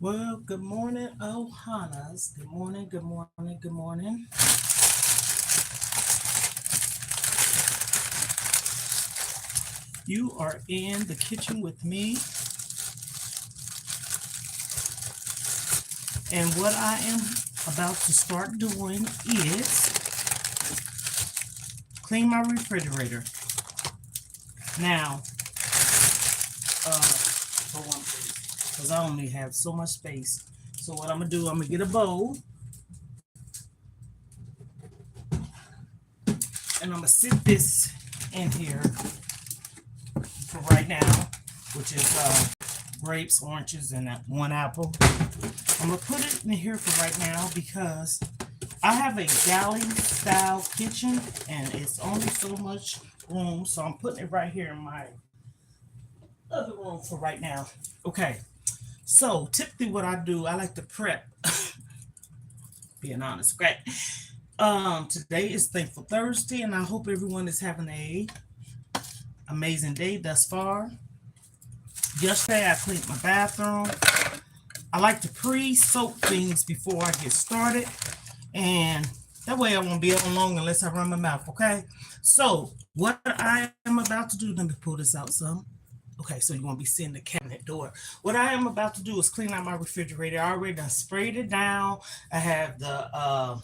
Well, good morning, Ohanas. Good morning, good morning, good morning. You are in the kitchen with me, and what I am about to start doing is clean my refrigerator. Now, hold on, please, because I only have so much space. So what I'm gonna do, I'm gonna get a bowl, and I'm gonna sit this in here for right now, which is grapes, oranges, and that one apple. I'm gonna put it in here for right now because I have a galley style kitchen and it's only so much room, so I'm putting it right here in my other room for right now. Okay, so typically what I do, I like to prep. Being honest, okay. Today is Thankful Thursday, and I hope everyone is having a amazing day thus far. Yesterday I cleaned my bathroom. I like to pre-soak things before I get started, and that way I won't be up long unless I run my mouth, okay? So what I am about to do, let me pull this out some. Okay, so you won't be seeing the cabinet door. What I am about to do is clean out my refrigerator. I already done sprayed it down. I have the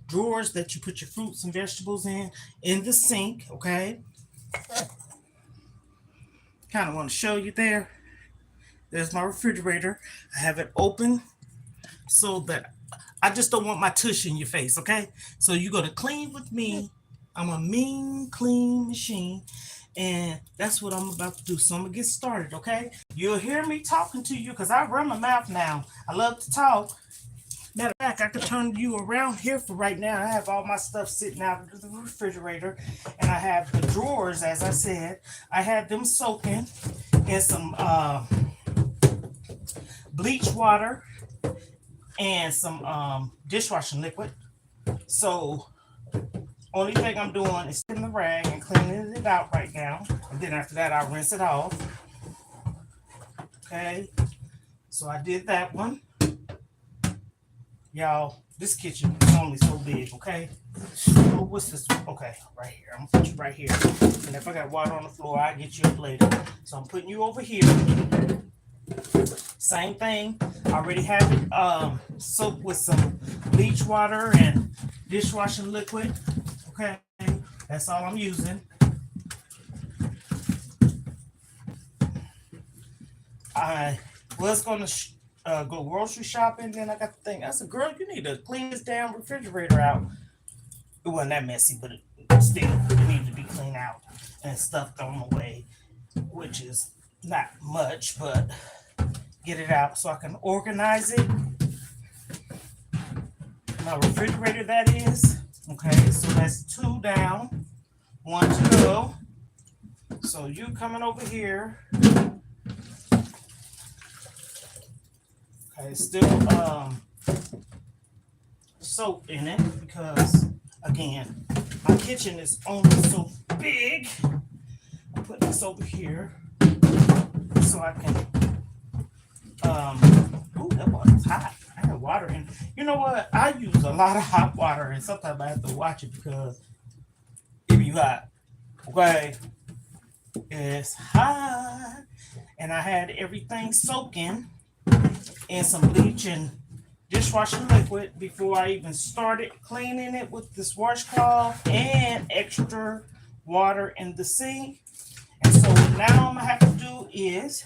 drawers that you put your fruits and vegetables in the sink, okay? Kind of want to show you there. There's my refrigerator. I have it open so that I just don't want my tush in your face, okay? So you're going to clean with me. I'm a mean, clean machine, and that's what I'm about to do. So I'm going to get started, okay? You'll hear me talking to you because I run my mouth now. I love to talk. Matter of fact, I could turn you around here for right now. I have all my stuff sitting out of the refrigerator, and I have the drawers, as I said. I had them soaking in some bleach water and some dishwashing liquid. So only thing I'm doing is taking the rag and cleaning it out right now. And then after that, I'll rinse it off. Okay. So I did that one. Y'all, this kitchen is only so big, okay? Oh, what's this? Okay, right here. I'm gonna put you right here. And if I got water on the floor, I'll get you up later. So I'm putting you over here. Same thing. I already have it soaked with some bleach water and dishwashing liquid. Okay, that's all I'm using. I was going to go grocery shopping, then I got to think. I said, girl, you need to clean this damn refrigerator out. It wasn't that messy, but still, it needed to be cleaned out and stuff thrown away, which is not much, but get it out so I can organize it. My refrigerator, that is. Okay, so that's 2 down, 1 to go. So you coming over here. Okay, still soaked in it because, again, my kitchen is only so big. I'll put this over here so I can, ooh, that water's hot. I have water in. You know what? I use a lot of hot water, and sometimes I have to watch it because it be hot. Okay, it's hot, and I had everything soaking in some bleach and dishwashing liquid before I even started cleaning it with this washcloth and extra water in the sink. And so now I'm gonna have to do is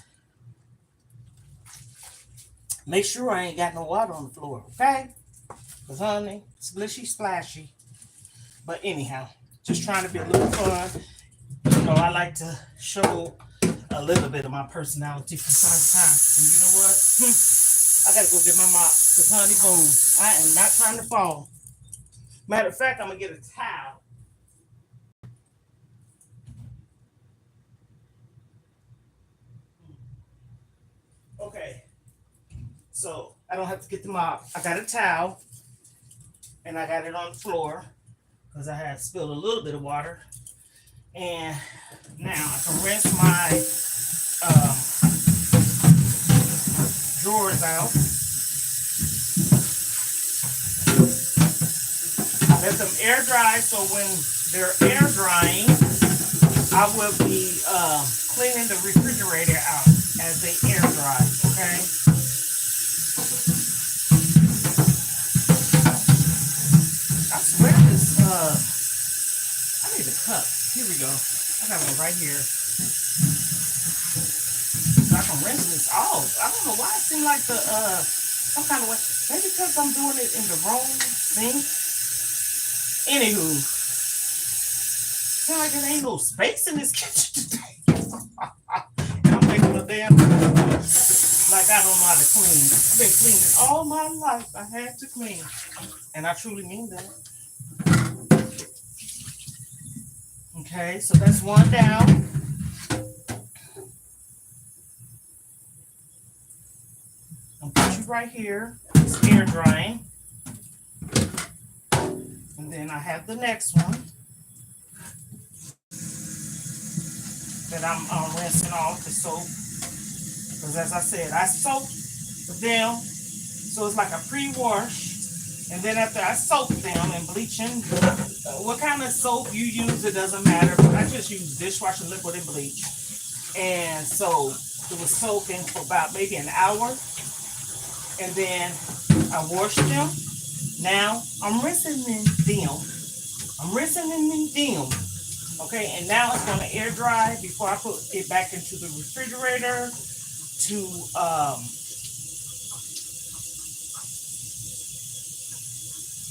make sure I ain't got no water on the floor, okay? Because honey, splishy splashy. But anyhow, just trying to be a little fun. You know, I like to show a little bit of my personality from time to time. And you know what? I gotta go get my mop. Because honey, boom, I am not trying to fall. Matter of fact, I'm gonna get a towel. Okay. So I don't have to get the mop. I got a towel and I got it on the floor because I had spilled a little bit of water. And now I can rinse my drawers out. them air dry. So when they're air drying, I will be cleaning the refrigerator out as they air dry. Okay. I swear this. I need a cup. Here we go. I got one right here. So I can rinse this off. I don't know why it seems like the some kind of way. Maybe because I'm doing it in the wrong sink. Anywho, seems like there ain't no space in this kitchen today. And I'm making a damn like I don't know how to clean. I've been cleaning all my life. I had to clean. And I truly mean that. Okay, so that's one down. I'll put you right here. It's air drying. And then I have the next one that I'm rinsing off the soap. Because as I said, I soak them. So it's like a pre-wash. And then after I soak them and bleaching, what kind of soap you use, it doesn't matter. But I just use dishwasher liquid and bleach. And so it was soaking for about maybe an hour. And then I washed them. Now I'm rinsing them. I'm rinsing them. Okay, and now it's going to air dry before I put it back into the refrigerator to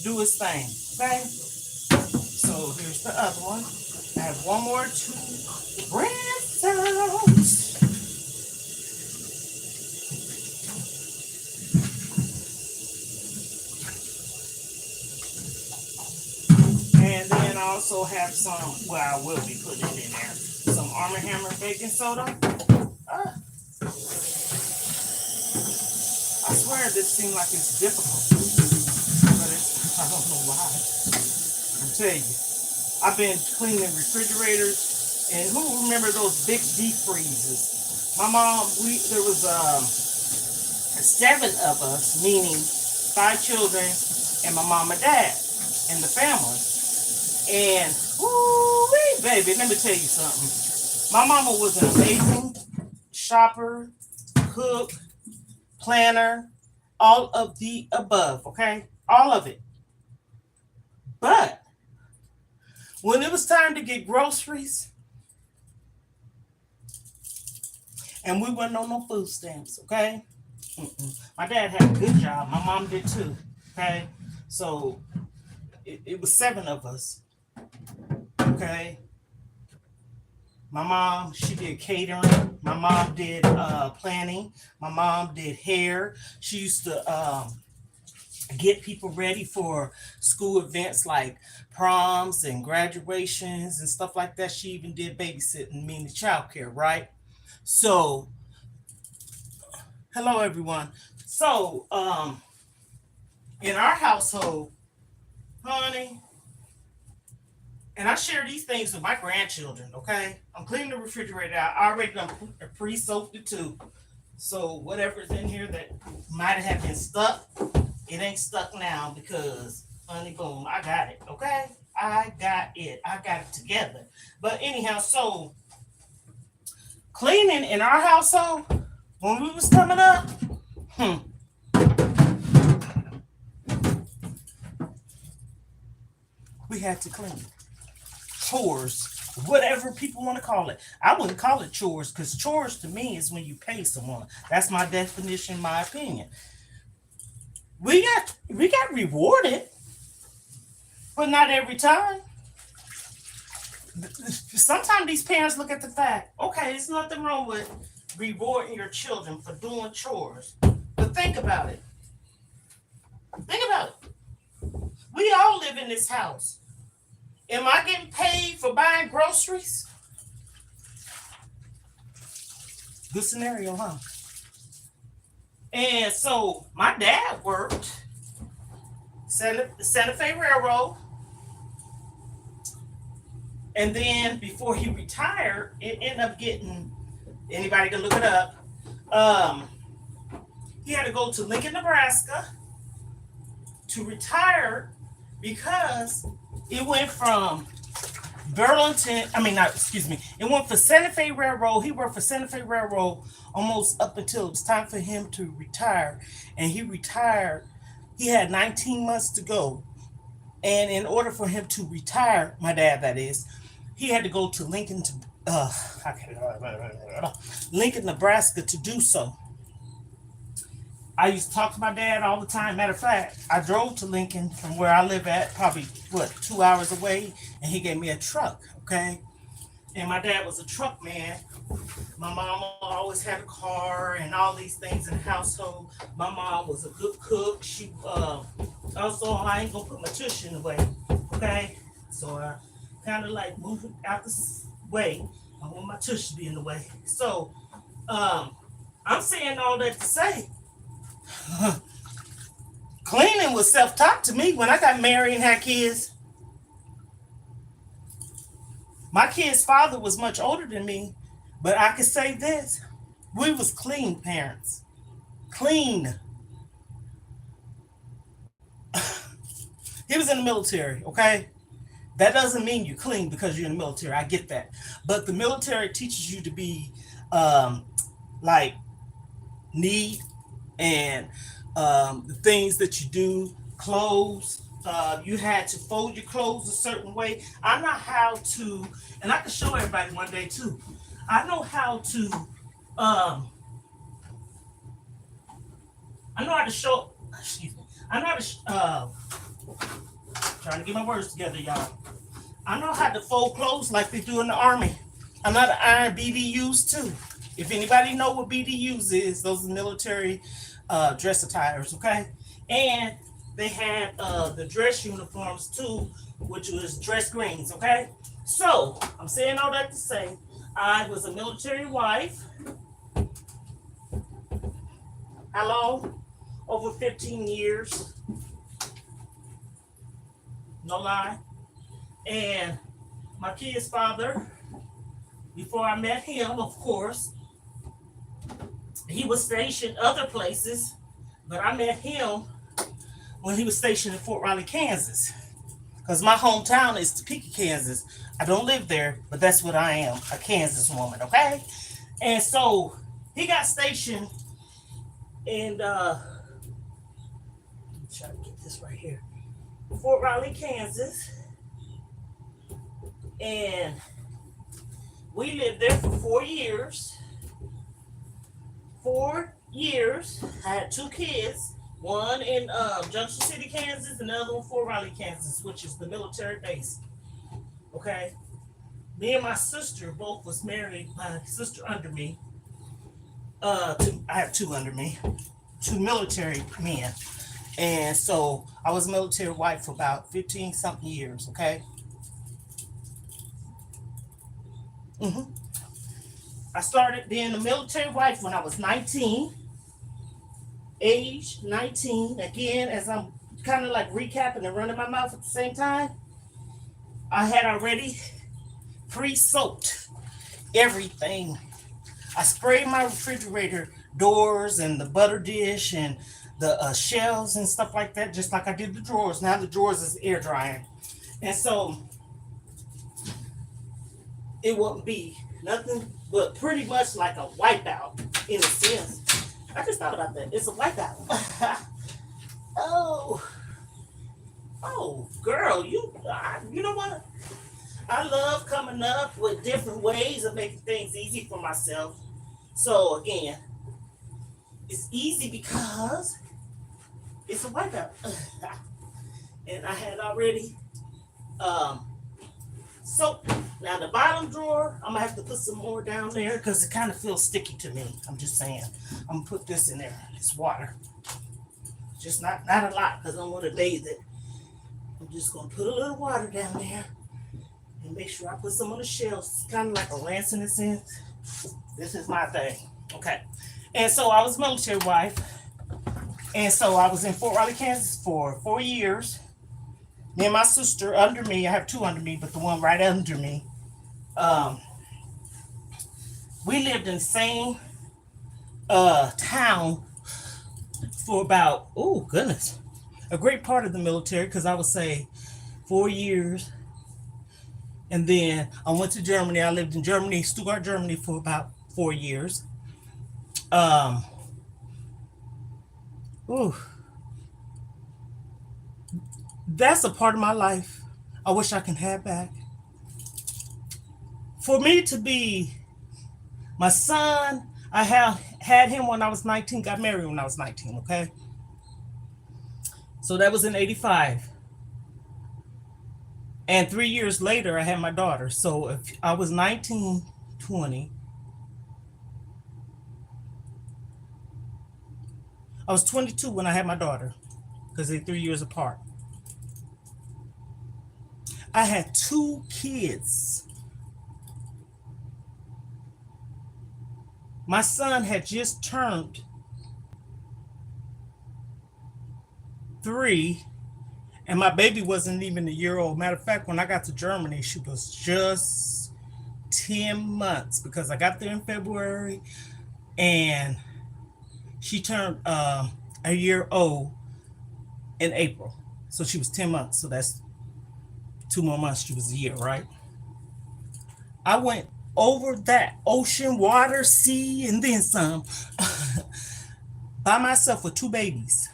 do its thing. Okay, so here's the other one. I have one more to rinse out. And then I also have some, well, I will be putting it in there, some Arm & Hammer baking soda. I swear this seems like it's difficult, but I don't know why. I'll tell you, I've been cleaning refrigerators, and who remember those big deep freezers? My mom, there was 7 of us, meaning 5 children and my mom and dad in the family. And, woo-wee, baby, let me tell you something. My mama was an amazing shopper, cook, planner, all of the above, okay? All of it. But when it was time to get groceries, and we weren't on no food stamps, okay? My dad had a good job. My mom did too, okay? So it was 7 of us, okay? My mom, she did catering. My mom did planning. My mom did hair. She used to get people ready for school events like proms and graduations and stuff like that. She even did babysitting, meaning childcare, right? So, hello everyone. So, in our household, honey, and I share these things with my grandchildren, okay? I'm cleaning the refrigerator out. I already done pre-soaked it too. So whatever's in here that might have been stuck, it ain't stuck now because, honey, boom, I got it, okay? I got it. I got it together. But anyhow, so cleaning in our household, when we was coming up, we had to clean. Chores, whatever people want to call it. I wouldn't call it chores because chores to me is when you pay someone. That's my definition, my opinion. We got rewarded, but not every time. Sometimes these parents look at the fact, okay, there's nothing wrong with rewarding your children for doing chores. But think about it. Think about it. We all live in this house. Am I getting paid for buying groceries? Good scenario, huh? And so my dad worked Santa Fe Railroad. And then before he retired, it ended up getting, anybody can look it up, he had to go to Lincoln, Nebraska to retire because It went from Burlington, I mean, not, excuse me, it went for Santa Fe Railroad. He worked for Santa Fe Railroad almost up until it was time for him to retire. And he retired, he had 19 months to go. And in order for him to retire, my dad, that is, he had to go to Lincoln, Lincoln, Nebraska to do so. I used to talk to my dad all the time. Matter of fact, I drove to Lincoln from where I live at, probably, 2 hours away, and he gave me a truck, okay? And my dad was a truck man. My mom always had a car and all these things in the household. My mom was a good cook. She also, I ain't gonna put my tush in the way, okay? So I kind of like moved it out the way. I want my tush to be in the way. So I'm saying all that to say, cleaning was self-taught to me when I got married and had kids. My kid's father was much older than me, but I can say this. We was clean parents. Clean. He was in the military, okay? That doesn't mean you're clean because you're in the military. I get that. But the military teaches you to be like neat and the things that you do, clothes. You had to fold your clothes a certain way. I know how to, and I can show everybody one day too. I know how to, I know how to show, excuse me, I know how to, trying to get my words together, y'all. I know how to fold clothes like they do in the Army. I know how to iron BDUs too. If anybody know what BDUs is, those are military dress attires, okay? And they had the dress uniforms too, which was dress greens, okay? So, I'm saying all that to say, I was a military wife. How long? Over 15 years. No lie. And my kid's father, before I met him, of course, he was stationed other places, but I met him when he was stationed in Fort Riley, Kansas. Because my hometown is Topeka, Kansas. I don't live there, but that's what I am, a Kansas woman, okay? And so he got stationed in, try to get this right here, Fort Riley, Kansas. And we lived there for 4 years. 4 years. I had 2 kids. One in Junction City, Kansas, and the other one Fort Riley, Kansas, which is the military base. Okay? Me and my sister both was married. My sister under me. I have 2 under me. 2 military men. And so I was a military wife for about 15 something years, okay? I started being a military wife when I was 19. Age 19. Again, as I'm kind of like recapping and running my mouth at the same time, I had already pre-soaked everything. I sprayed my refrigerator doors and the butter dish and the shelves and stuff like that, just like I did the drawers. Now the drawers is air drying. And so it wouldn't be nothing but pretty much like a wipeout in a sense. I just thought about that. It's a wipeout. oh, girl, you know what? I love coming up with different ways of making things easy for myself. So again, it's easy because it's a wipeout. And I had already so now the bottom drawer, I'm gonna have to put some more down there because it kind of feels sticky to me. I'm just saying. I'm gonna put this in there. It's water. Just not a lot because I don't want to bathe it. I'm just gonna put a little water down there and make sure I put some on the shelves. It's kind of like a rinse in a sense. This is my thing. Okay. And so I was a military wife. And so I was in Fort Riley, Kansas for 4 years. Me and my sister under me, I have 2 under me, but the one right under me, we lived in the same town for about, oh goodness, a great part of the military, because I would say 4 years. And then I went to Germany. I lived in Germany, Stuttgart, Germany for about 4 years. Um, ooh, that's a part of my life I wish I can have back. For me to be my son, I have had him when I was 19, got married when I was 19, okay? So that was in 85. And 3 years later, I had my daughter. So if I was 19, 20, I was 22 when I had my daughter because they're 3 years apart. I had 2 kids. My son had just turned 3, and my baby wasn't even a year old. Matter of fact, when I got to Germany, she was just 10 months because I got there in February and she turned a year old in April. So she was 10 months. So that's 2 more months. She was a year, right? I went over that ocean, water, sea, and then some by myself with 2 babies.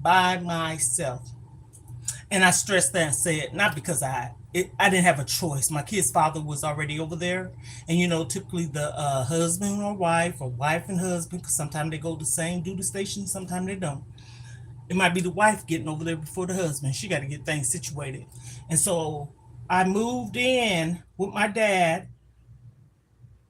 By myself. And I stressed that and said, not because I didn't have a choice. My kid's father was already over there. And, typically the husband or wife and husband, because sometimes they go to the same duty station, sometimes they don't. It might be the wife getting over there before the husband. She got to get things situated. And so I moved in with my dad.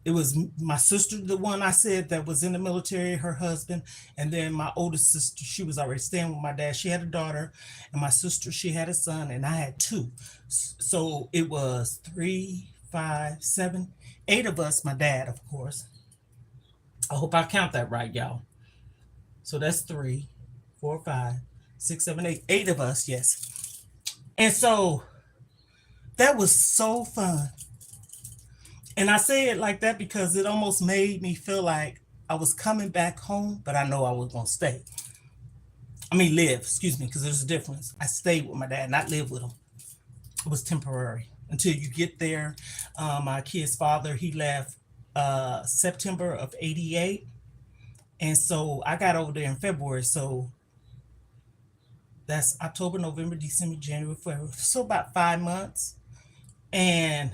It was my sister, the one I said that was in the military, her husband, and then my oldest sister, she was already staying with my dad. She had a daughter, and my sister, she had a son, and I had 2. So it was 3, 5, 7, 8 of us, my dad, of course. I hope I count that right, y'all. So that's 3, 4, 5, 6, 7, 8, 8 of us, yes. And so that was so fun. And I say it like that because it almost made me feel like I was coming back home, but I know I was going to stay. I mean, live, excuse me, because there's a difference. I stayed with my dad, not live with him. It was temporary until you get there. My kid's father, he left September of 88. And so I got over there in February. So that's October, November, December, January, February. So about 5 months. And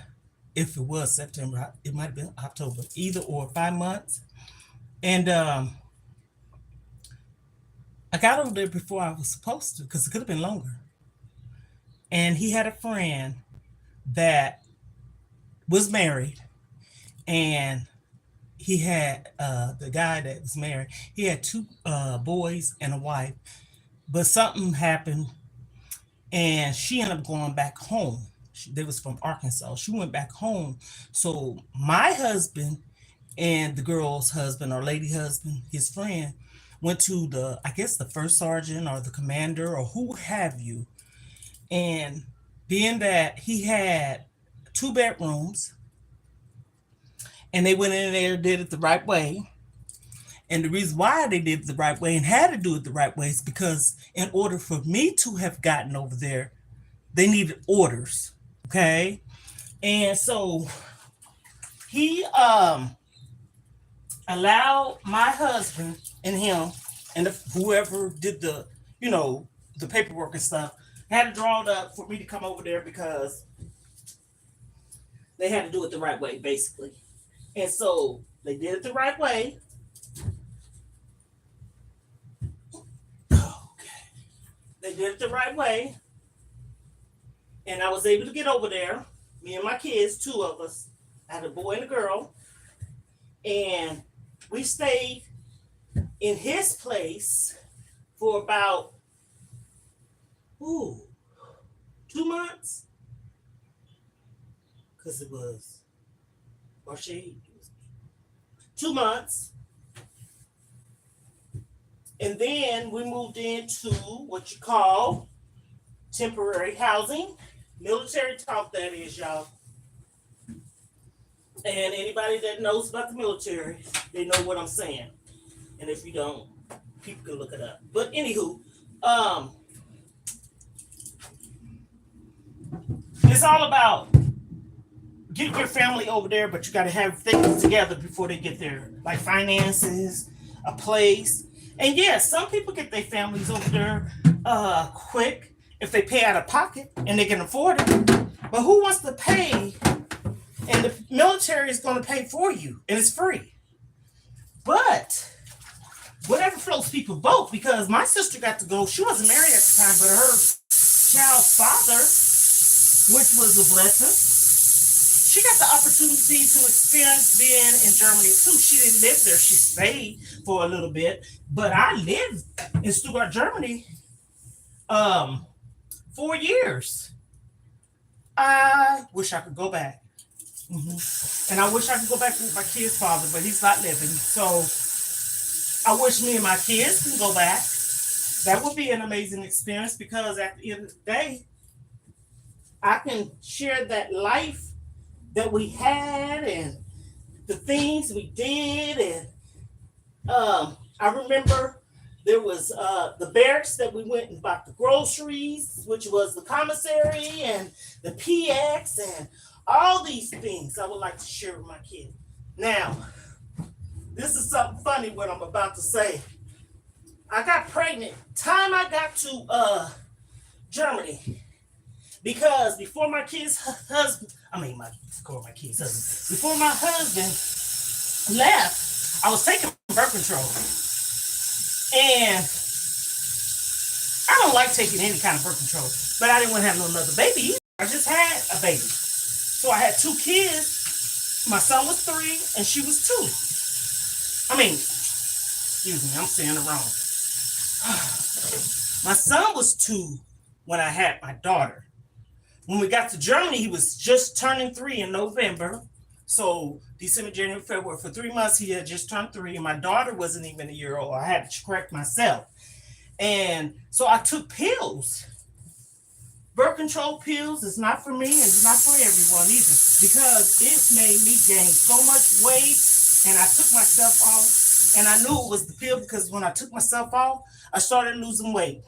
if it was September, it might have been October, either or 5 months. And I got over there before I was supposed to because it could have been longer. And he had a friend that was married, and he had the guy that was married, he had 2 boys and a wife, but something happened and she ended up going back home. They was from Arkansas. She went back home. So my husband and the girl's husband or lady husband, his friend, went to I guess the first sergeant or the commander or who have you. And being that he had 2 bedrooms and they went in there, did it the right way. And the reason why they did it the right way and had to do it the right way is because in order for me to have gotten over there, they needed orders. Okay. And so he allowed my husband and him and whoever did the paperwork and stuff had to draw it up for me to come over there because they had to do it the right way, basically. And so they did it the right way. Okay. They did it the right way. And I was able to get over there. Me and my kids, 2 of us. I had a boy and a girl. And we stayed in his place for about 2 months. Because it was, or she, 2 months. And then we moved into what you call temporary housing. Military talk, that is, y'all. And anybody that knows about the military, they know what I'm saying. And if you don't, people can look it up. But anywho, Um, it's all about getting your family over there, but you got to have things together before they get there, like finances, a place. And yeah, some people get their families over there quick if they pay out of pocket and they can afford it. But who wants to pay? And the military is going to pay for you, and it's free. But whatever floats people boat, because my sister got to go. She wasn't married at the time, but her child's father, which was a blessing, she got the opportunity to experience being in Germany too. She didn't live there; she stayed for a little bit. But I lived in Stuttgart, Germany, 4 years. I wish I could go back. And I wish I could go back with my kid's father, but he's not living. So I wish me and my kids can go back. That would be an amazing experience because at the end of the day, I can share that life that we had and the things we did. And I remember there was the barracks that we went and bought the groceries, which was the commissary and the PX and all these things I would like to share with my kids. Now, this is something funny what I'm about to say. I got pregnant time I got to Germany because before my kids' husband, before my kids' husband, before my husband left, I was taking birth control, and I don't like taking any kind of birth control, but I didn't want to have no another baby either. I just had a baby, so I had 2 kids. My son was 3, and she was 2. Excuse me, I'm saying it wrong. My son was 2 when I had my daughter. When we got to Germany, he was just turning 3 in November. So December, January, February, for 3 months, he had just turned 3, and my daughter wasn't even a year old. I had to correct myself. And so I took pills. Birth control pills is not for me and it's not for everyone either because it made me gain so much weight, and I took myself off, and I knew it was the pill because when I took myself off, I started losing weight.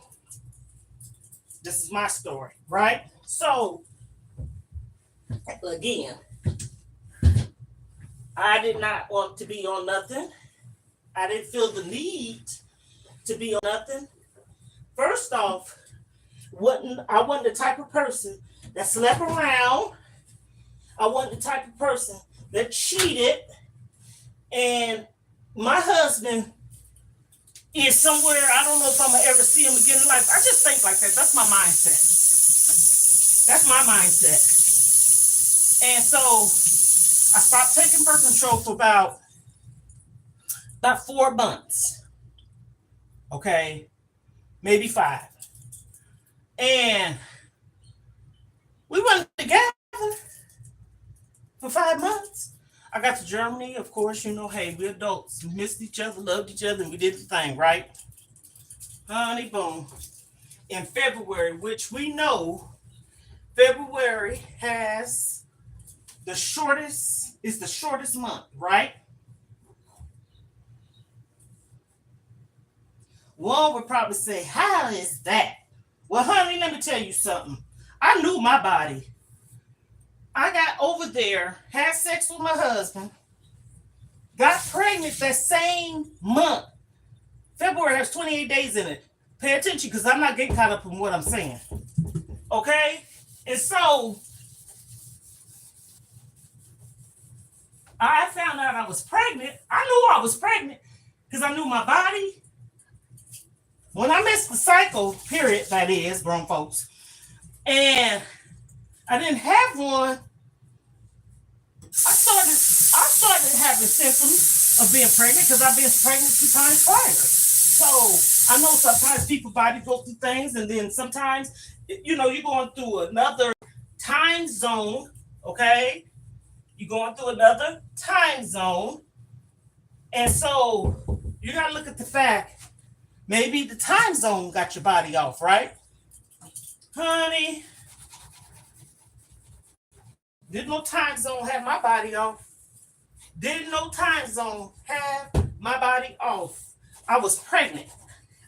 This is my story, right? So, again, I did not want to be on nothing. I didn't feel the need to be on nothing. First off, I wasn't the type of person that slept around. I wasn't the type of person that cheated. And my husband is somewhere, I don't know if I'm going to ever see him again in life. I just think like that. That's my mindset. That's my mindset. And so I stopped taking birth control for about 4 months. Okay. Maybe 5. And we went together for 5 months. I got to Germany, of course, hey, we're adults. We missed each other, loved each other, and we did the thing, right? Honey, boom. In February, which we know February is the shortest month, right? One would probably say, how is that? Well, honey, let me tell you something. I knew my body. I got over there, had sex with my husband, got pregnant that same month. February has 28 days in it. Pay attention because I'm not getting caught up in what I'm saying. Okay? And so I found out I was pregnant. I knew I was pregnant because I knew my body. When I missed the cycle, period, that is, grown folks, and I didn't have one, I started having symptoms of being pregnant because I've been pregnant 2 times prior. So I know sometimes people body go through things, and then sometimes, you're going through another time zone, okay? You're going through another time zone. And so you got to look at the fact, maybe the time zone got your body off, right? Honey, didn't no time zone have my body off. Didn't no time zone have my body off. I was pregnant.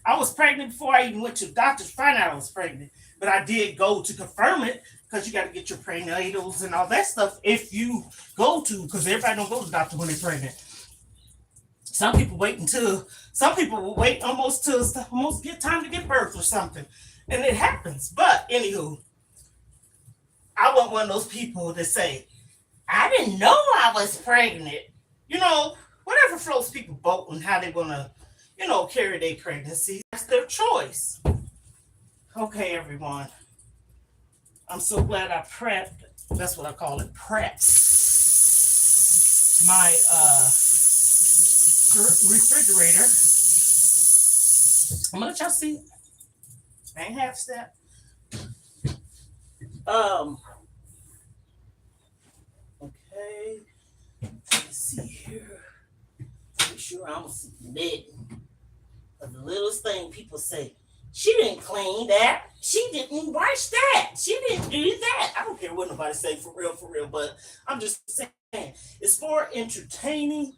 I was pregnant before I even went to the doctor to find out I was pregnant. But I did go to confirm it because you got to get your prenatals and all that stuff if you go to, because everybody don't go to the doctor when they're pregnant. Some people will wait almost till almost get time to get birth or something. And it happens. But anywho, I wasn't one of those people that say, I didn't know I was pregnant. You know, whatever floats people boat and how they want to, carry their pregnancy. That's their choice. Okay, everyone. I'm so glad I prepped. That's what I call it, preps. My refrigerator. I'm gonna let y'all see. I ain't half step. Okay. Let's see here. Make sure I'm submitting. The littlest thing people say, she didn't clean that. She didn't wash that. She didn't do that. I don't care what nobody say, for real. But I'm just saying, it's for entertaining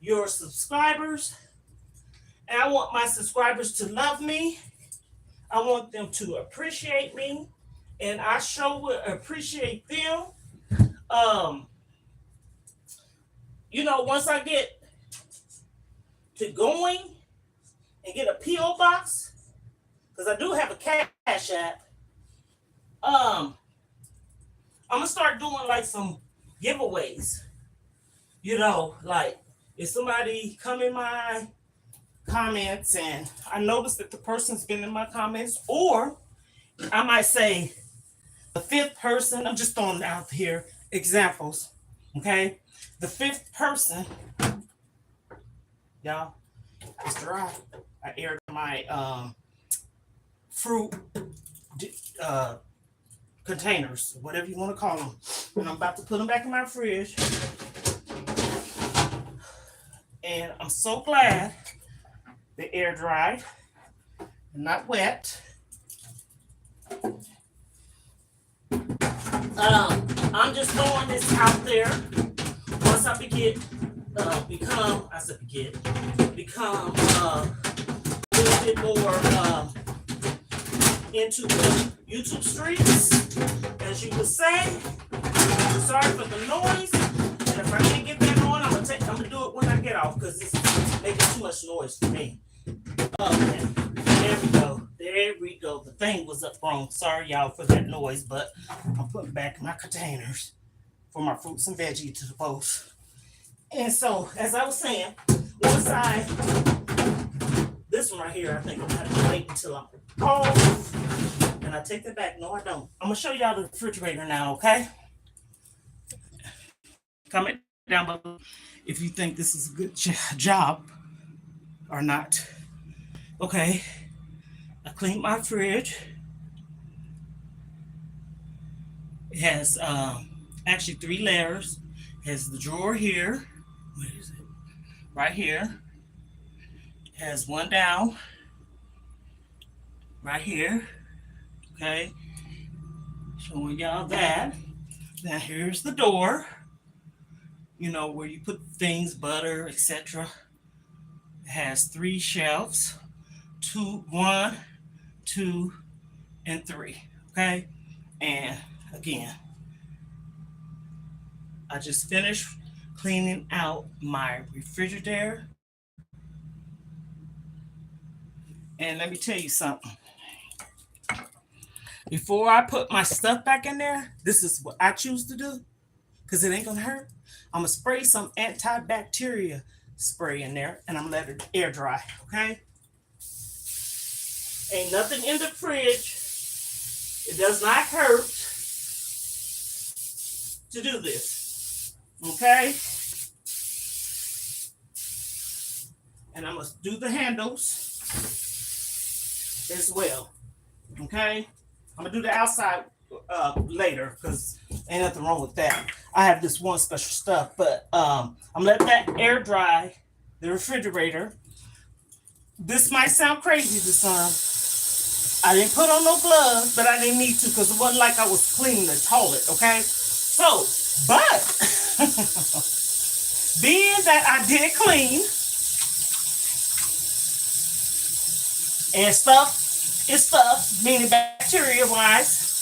your subscribers. And I want my subscribers to love me. I want them to appreciate me. And I sure will appreciate them. Once I get to going and get a P.O. box, because I do have a Cash App, I'm gonna start doing like some giveaways. Like if somebody come in my comments and I notice that the person's been in my comments, or I might say the fifth person, I'm just throwing out here examples, okay? The fifth person, y'all, it's dry. I aired my fruit containers, whatever you want to call them. And I'm about to put them back in my fridge. And I'm so glad they air dried and not wet. I'm just throwing this out there. Once I become a little bit more into the YouTube streets, as you would say. Sorry for the noise. And if I can't get that on, I'm gonna do it when I get off, because it's making too much noise for me. Okay, there we go. The thing was up wrong. Sorry, y'all, for that noise, but I'm putting back my containers for my fruits and veggies to the post. And so, as I was saying, this one right here, I think I'm gonna have to wait until I'm off. And I take that back. No, I don't. I'm gonna show y'all the refrigerator now, okay? Comment down below if you think this is a good job or not. Okay, I cleaned my fridge. It has actually 3 layers. It has the drawer here. Where is it? Right here. It has one down. Right here. Okay. Showing y'all that. Now here's the door. Where you put things, butter, etc. It has 3 shelves. 1, 2, and 3. Okay. And again, I just finished cleaning out my refrigerator. And let me tell you something. Before I put my stuff back in there, this is what I choose to do, because it ain't gonna hurt. I'm gonna spray some antibacterial spray in there, and I'm gonna let it air dry, okay? Ain't nothing in the fridge. It does not hurt to do this, okay? And I'm gonna do the handles as well, okay? I'm gonna do the outside later, because ain't nothing wrong with that. I have this one special stuff, but I'm gonna let that air dry the refrigerator. This might sound crazy to some. I didn't put on no gloves, but I didn't need to, because it wasn't like I was cleaning the toilet, okay? So, but being that I did clean, And stuff is stuff, meaning bacteria wise.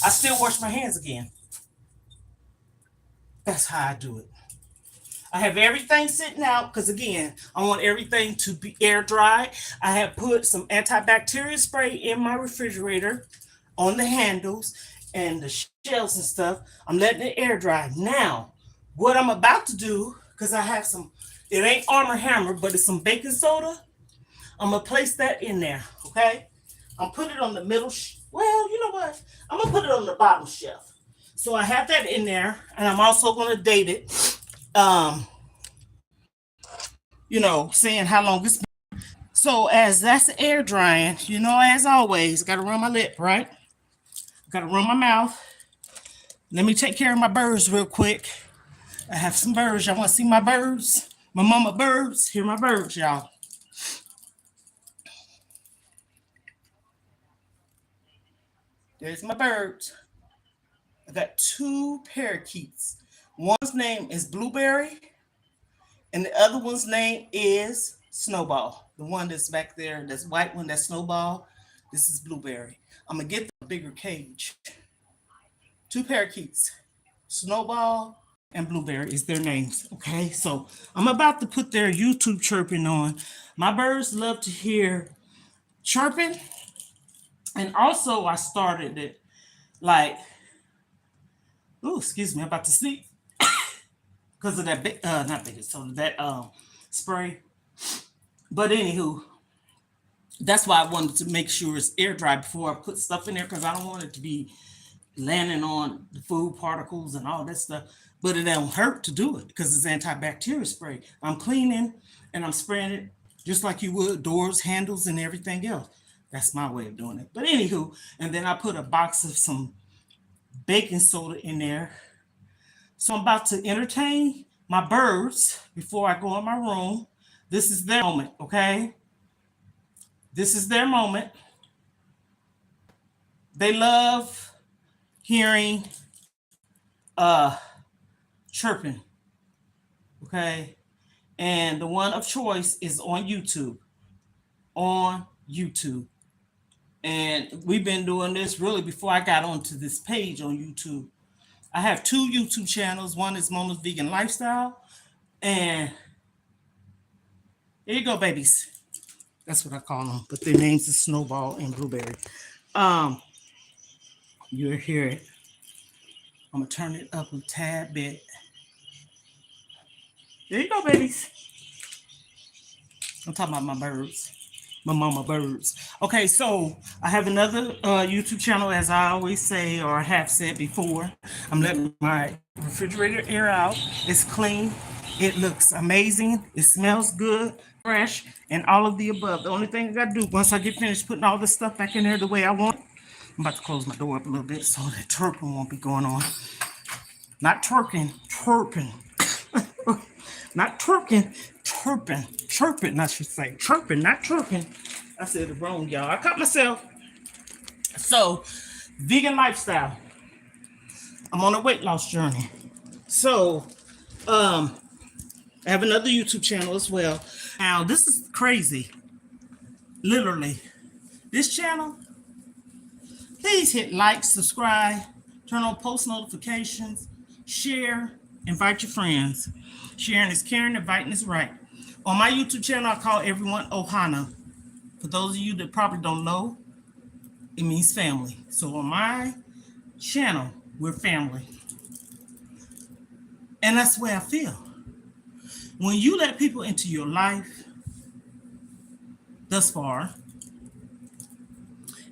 I still wash my hands again. That's how I do it. I have everything sitting out because again, I want everything to be air dry. I have put some antibacterial spray in my refrigerator on the handles and the shelves and stuff. I'm letting it air dry. Now, what I'm about to do, because I have some, it ain't Armor Hammer, but it's some baking soda. I'm gonna place that in there, okay? I'll put it on the middle. Well, you know what? I'm gonna put it on the bottom shelf. So I have that in there, and I'm also gonna date it. Saying how long it's been. So as that's air drying, as always, gotta run my lip, right? Gotta run my mouth. Let me take care of my birds real quick. I have some birds. Y'all want to see my birds? My mama birds. Here are my birds, y'all. There's my birds. I got two parakeets. One's name is Blueberry, and the other one's name is Snowball. The one that's back there, that's white one, that's Snowball. This is Blueberry. I'm gonna get the bigger cage. Two parakeets, Snowball and Blueberry is their names. Okay, so I'm about to put their YouTube chirping on. My birds love to hear chirping, and also I started it like, oh, excuse me, I'm about to sneeze because of that big, not big, so that spray. But anywho, that's why I wanted to make sure it's air dry before I put stuff in there because I don't want it to be landing on the food particles and all that stuff. But it don't hurt to do it because it's antibacterial spray. I'm cleaning and I'm spraying it just like you would doors, handles, and everything else. That's my way of doing it. But anywho, and then I put a box of some baking soda in there. So I'm about to entertain my birds before I go in my room. This is their moment, okay? This is their moment. They love hearing chirping, okay? And the one of choice is on YouTube. On YouTube. And we've been doing this really before I got onto this page on YouTube. I have two YouTube channels. One is Mona's Vegan Lifestyle. And there you go, babies. That's what I call them. But their names is Snowball and Blueberry. You'll hear it. I'm going to turn it up a tad bit. There you go, babies. I'm talking about my birds. My mama birds. Okay, so I have another YouTube channel, as I always say, or have said before. I'm letting my refrigerator air out. It's clean. It looks amazing. It smells good, fresh, and all of the above. The only thing I got to do once I get finished putting all this stuff back in there the way I want, I'm about to close my door up a little bit so that twerking won't be going on. Not twerking, chirping. Not twerking, chirping, I should say. Chirping, not twerking. I said it wrong, y'all. I caught myself. So, vegan lifestyle. I'm on a weight loss journey. So, I have another YouTube channel as well. Now, this is crazy. Literally. This channel, please hit like, subscribe, turn on post notifications, share, invite your friends. Sharing is caring, inviting is right. On my YouTube channel, I call everyone Ohana. For those of you that probably don't know, it means family. So on my channel, we're family. And that's the way I feel. When you let people into your life thus far,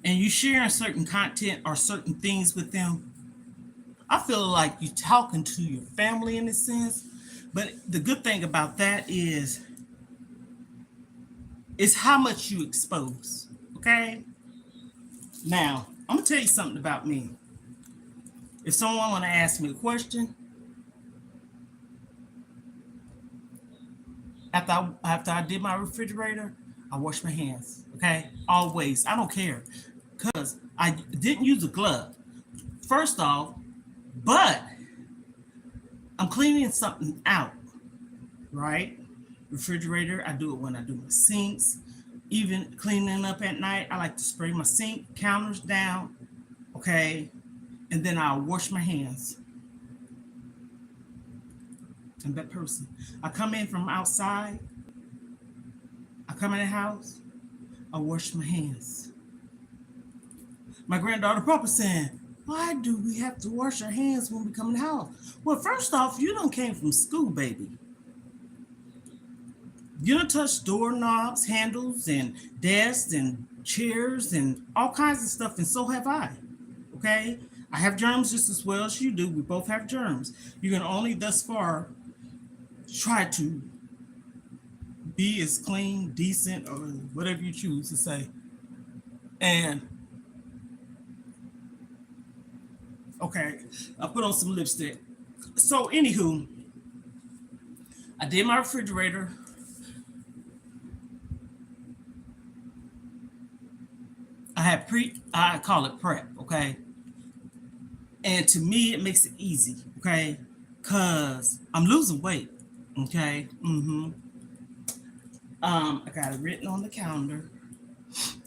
and you sharing certain content or certain things with them, I feel like you're talking to your family in a sense. But the good thing about that is how much you expose. Okay? Now, I'm gonna tell you something about me. If someone want to ask me a question, after I did my refrigerator, I wash my hands. Okay? Always. I don't care. Because I didn't use a glove. First off, but I'm cleaning something out, right? Refrigerator, I do it when I do my sinks, Even cleaning up at night, I like to spray my sink counters down, okay? And then I'll wash my hands. I'm that person. I come in from outside, I come in the house, I wash my hands. My granddaughter Papa saying, why do we have to wash our hands when we come in the house? Well, first off, you done came from school, baby. You done touched doorknobs, handles, and desks, and chairs, and all kinds of stuff, and so have I. Okay? I have germs just as well as you do. We both have germs. You can only thus far try to be as clean, decent, or whatever you choose to say. And okay, I put on some lipstick. So, anywho, I did my refrigerator. I call it prep, okay? And to me, it makes it easy, okay? Because I'm losing weight, okay? I got it written on the calendar.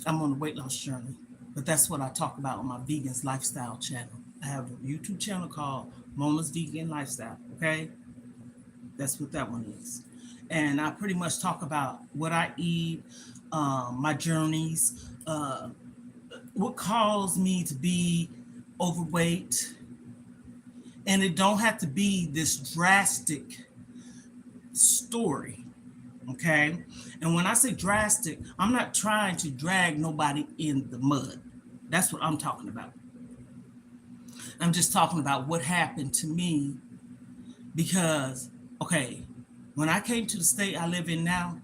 I'm on a weight loss journey, but that's what I talk about on my Vegans Lifestyle channel. I have a YouTube channel called Mona's Vegan Lifestyle, okay? That's what that one is. And I pretty much talk about what I eat, my journeys, what caused me to be overweight. And it don't have to be this drastic story, okay? And when I say drastic, I'm not trying to drag nobody in the mud. That's what I'm talking about. I'm just talking about what happened to me because, okay, when I came to the state I live in now,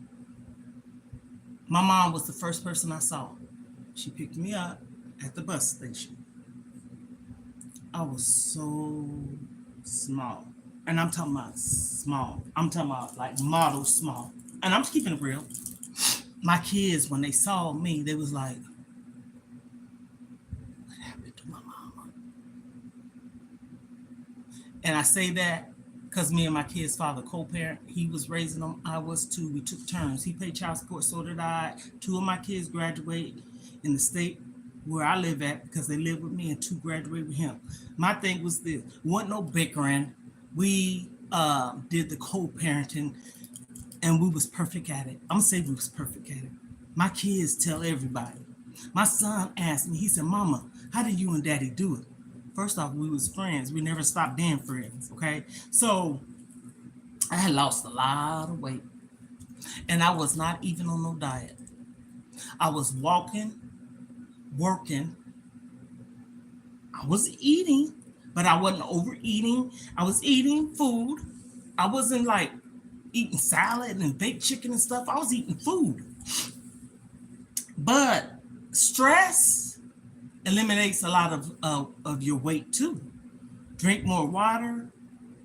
my mom was the first person I saw. She picked me up at the bus station. I was so small. And I'm talking about small. I'm talking about like model small. And I'm just keeping it real. My kids, when they saw me, they was like, what happened to my mama? And I say that because me and my kid's father co-parent. He was raising them. I was too. We took turns. He paid child support, so did I. 2 of my kids graduate in the state where I live at because they live with me, and 2 graduate with him. My thing was this: wasn't no bickering. We did the co-parenting, and we was perfect at it. I'm gonna say we was perfect at it. My kids tell everybody. My son asked me. He said, "Mama, how did you and Daddy do it?" First off, we was friends. We never stopped being friends, okay? So I had lost a lot of weight. And I was not even on no diet. I was walking, working. I was eating, but I wasn't overeating. I was eating food. I wasn't like eating salad and baked chicken and stuff. I was eating food. But stress eliminates a lot of your weight too. Drink more water,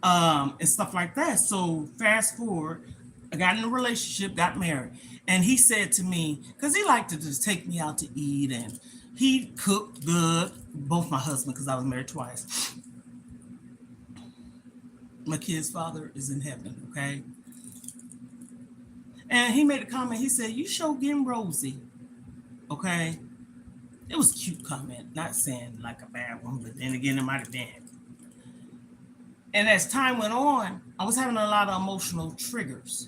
and stuff like that. So fast forward, I got in a relationship, got married, and he said to me, because he liked to just take me out to eat, and he cooked good. Both my husband, because I was married twice. My kid's father is in heaven, okay? And he made a comment. He said, "You sure getting rosy," okay? It was a cute comment, not saying like a bad one, but then again, it might have been. And as time went on, I was having a lot of emotional triggers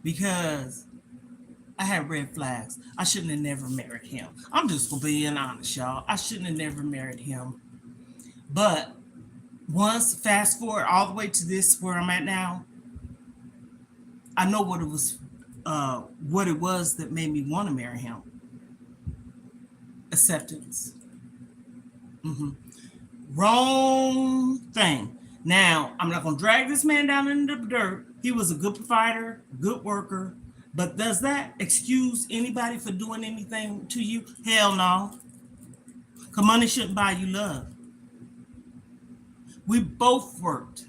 because I had red flags. I shouldn't have never married him. I'm just gonna be honest, y'all. I shouldn't have never married him. But once fast forward all the way to this where I'm at now, I know what it was that made me want to marry him. Acceptance. Wrong thing. Now, I'm not going to drag this man down in the dirt. He was a good provider, good worker. But does that excuse anybody for doing anything to you? Hell no. Because money shouldn't buy you love. We both worked.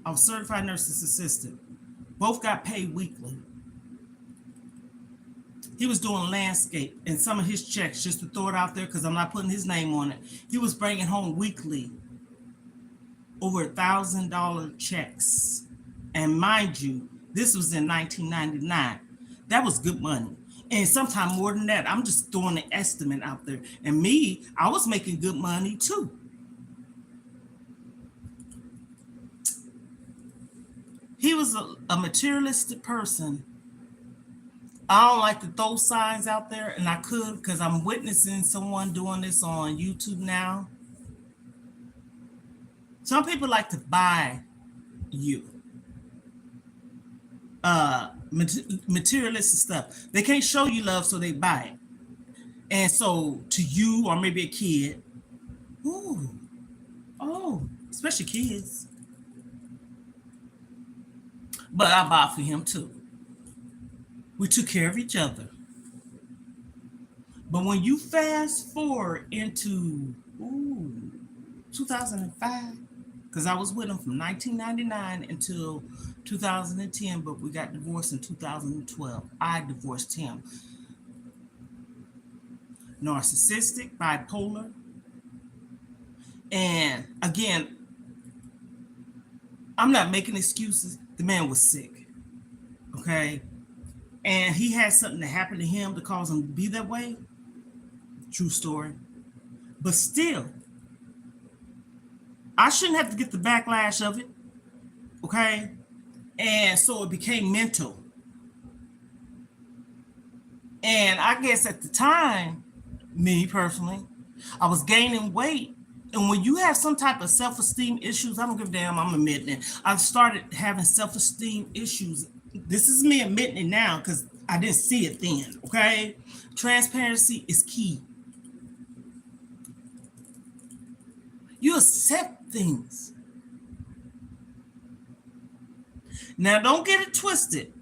I was certified nurse's assistant. Both got paid weekly. He was doing landscape, and some of his checks, just to throw it out there because I'm not putting his name on it, he was bringing home weekly over $1,000 checks. And mind you, this was in 1999. That was good money. And sometimes more than that. I'm just throwing an estimate out there. And me, I was making good money too. He was a materialistic person. I don't like to throw signs out there, and I could because I'm witnessing someone doing this on YouTube now. Some people like to buy you materialistic stuff. They can't show you love, so they buy it. And so to you or maybe a kid, ooh, oh, especially kids. But I bought for him too. We took care of each other. But when you fast forward into 2005, because I was with him from 1999 until 2010, but we got divorced in 2012. I divorced him. Narcissistic, bipolar. And again, I'm not making excuses. The man was sick. Okay. And he had something that happened to him to cause him to be that way. True story. But still, I shouldn't have to get the backlash of it. Okay. And so it became mental. And I guess at the time, me personally, I was gaining weight. And when you have some type of self-esteem issues, I don't give a damn, I'm admitting it. I've started having self-esteem issues. This is me admitting it now because I didn't see it then, okay? Transparency is key. You accept things. Now, don't get it twisted.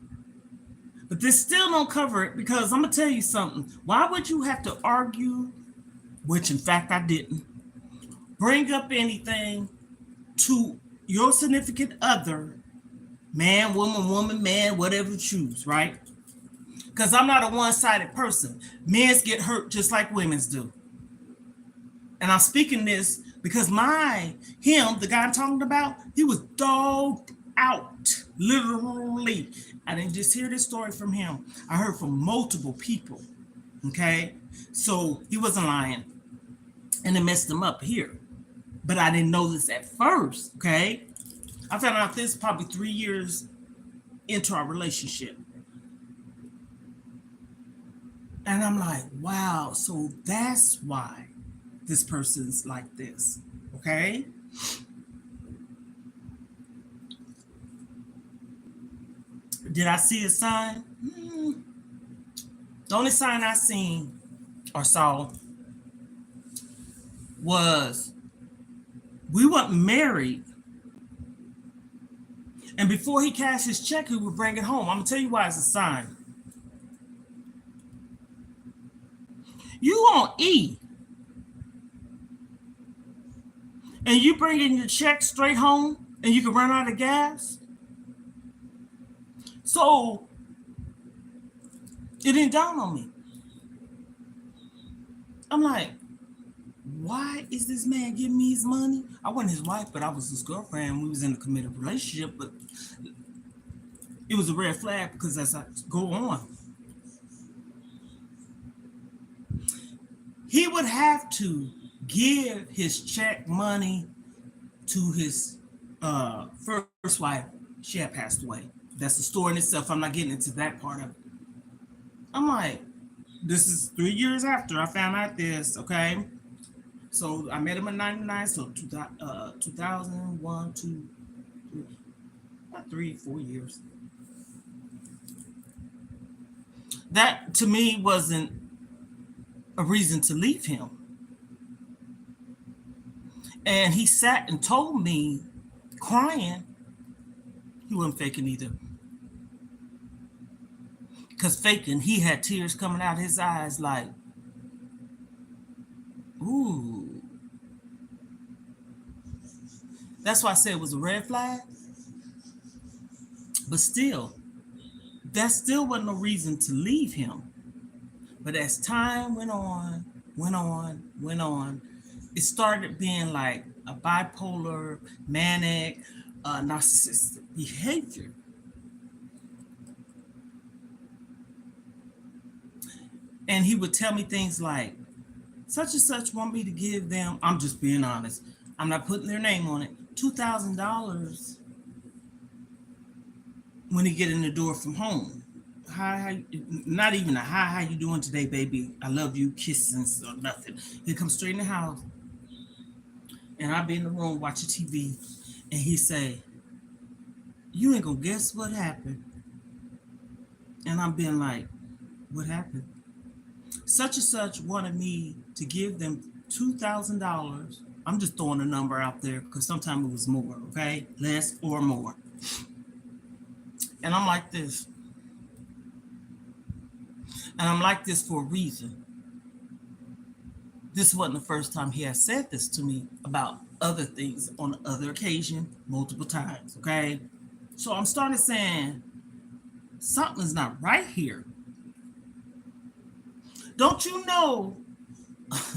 But this still don't cover it because I'm going to tell you something. Why would you have to argue, which in fact I didn't, bring up anything to your significant other, man, woman, man, whatever you choose, right? Because I'm not a one-sided person. Men's get hurt just like women's do. And I'm speaking this because the guy I'm talking about, he was dogged out, literally. I didn't just hear this story from him. I heard from multiple people, okay? So he wasn't lying, and it messed him up here. But I didn't know this at first, okay? I found out this probably 3 years into our relationship. And I'm like, wow, so that's why this person's like this, okay? Did I see a sign? The only sign I seen or saw was we weren't married. And before he cashed his check, he would bring it home. I'm going to tell you why it's a sign. You on E. And you bring in your check straight home and you can run out of gas. So it didn't dawn on me. I'm like, why is this man giving me his money? I wasn't his wife, but I was his girlfriend. We was in a committed relationship, but it was a red flag because as I go on, he would have to give his check money to his first wife. She had passed away. That's the story in itself. I'm not getting into that part of it. I'm like, this is 3 years after I found out this, okay? So I met him in 99, so 2001, 2, 3, about 3, 4 years. That to me wasn't a reason to leave him. And he sat and told me, crying, he wasn't faking either. Because faking, he had tears coming out of his eyes like, ooh. That's why I said it was a red flag. But still, that still wasn't a reason to leave him. But as time went on, it started being like a bipolar, manic, narcissistic behavior. And he would tell me things like, such and such want me to give them, I'm just being honest, I'm not putting their name on it, $2,000 when he get in the door from home. Hi, not even a hi, how you doing today, baby? I love you, kisses or nothing. He comes straight in the house, and I be in the room watching TV, and he say, "You ain't gonna guess what happened." And I'm being like, "What happened?" Such and such wanted me to give them $2,000. I'm just throwing a number out there because sometimes it was more, okay, less or more. And I'm like this, and I'm like this for a reason. This wasn't the first time he has said this to me about other things on other occasion, multiple times. Okay. So I'm starting saying something's not right here. Don't you know?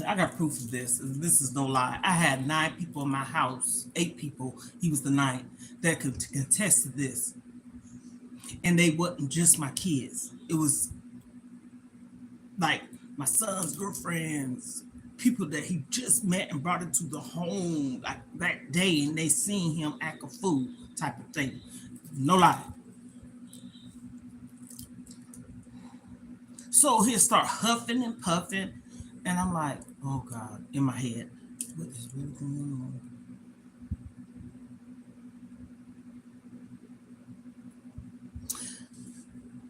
I got proof of this. This is no lie. I had 9 people in my house, 8 people. He was the ninth that could contest to this. And they wasn't just my kids. It was like my son's girlfriends, people that he just met and brought into the home like that day, and they seen him act a fool type of thing. No lie. So he'll start huffing and puffing, and I'm like, oh God, in my head, what is really going on?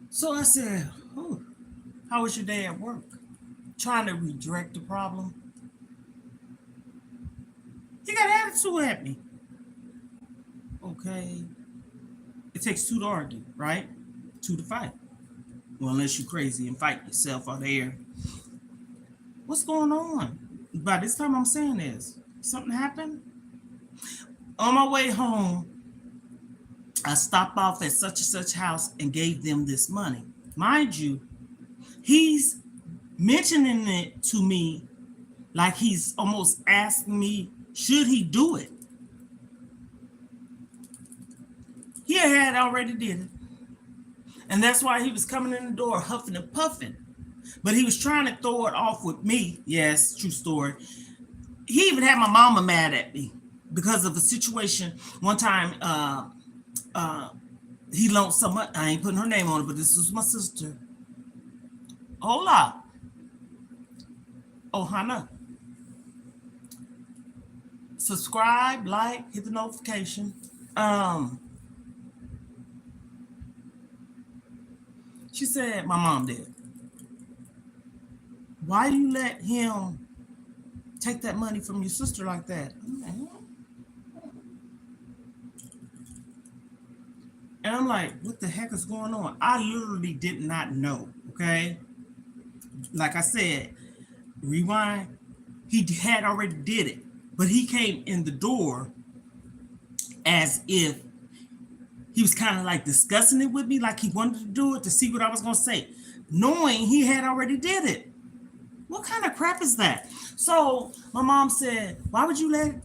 So I said, oh, how was your day at work? Trying to redirect the problem. He got attitude at me. Okay. It takes 2 to argue, right? 2 to fight. Well, unless you're crazy and fight yourself out there. What's going on? By this time I'm saying this. Something happened? On my way home, I stopped off at such and such house and gave them this money. Mind you, he's mentioning it to me like he's almost asking me, should he do it? He had already did it. And that's why he was coming in the door huffing and puffing. But he was trying to throw it off with me. Yes, true story. He even had my mama mad at me because of a situation. One time, he loaned so much. I ain't putting her name on it, but this was my sister. Hola. Ohana. Subscribe, like, hit the notification. She said, my mom did. Why you let him take that money from your sister like that? And I'm like, what the heck is going on? I literally did not know, okay? Like I said, rewind, he had already did it, but he came in the door as if he was kind of like discussing it with me, like he wanted to do it to see what I was going to say, knowing he had already did it. What kind of crap is that? So my mom said, why would you let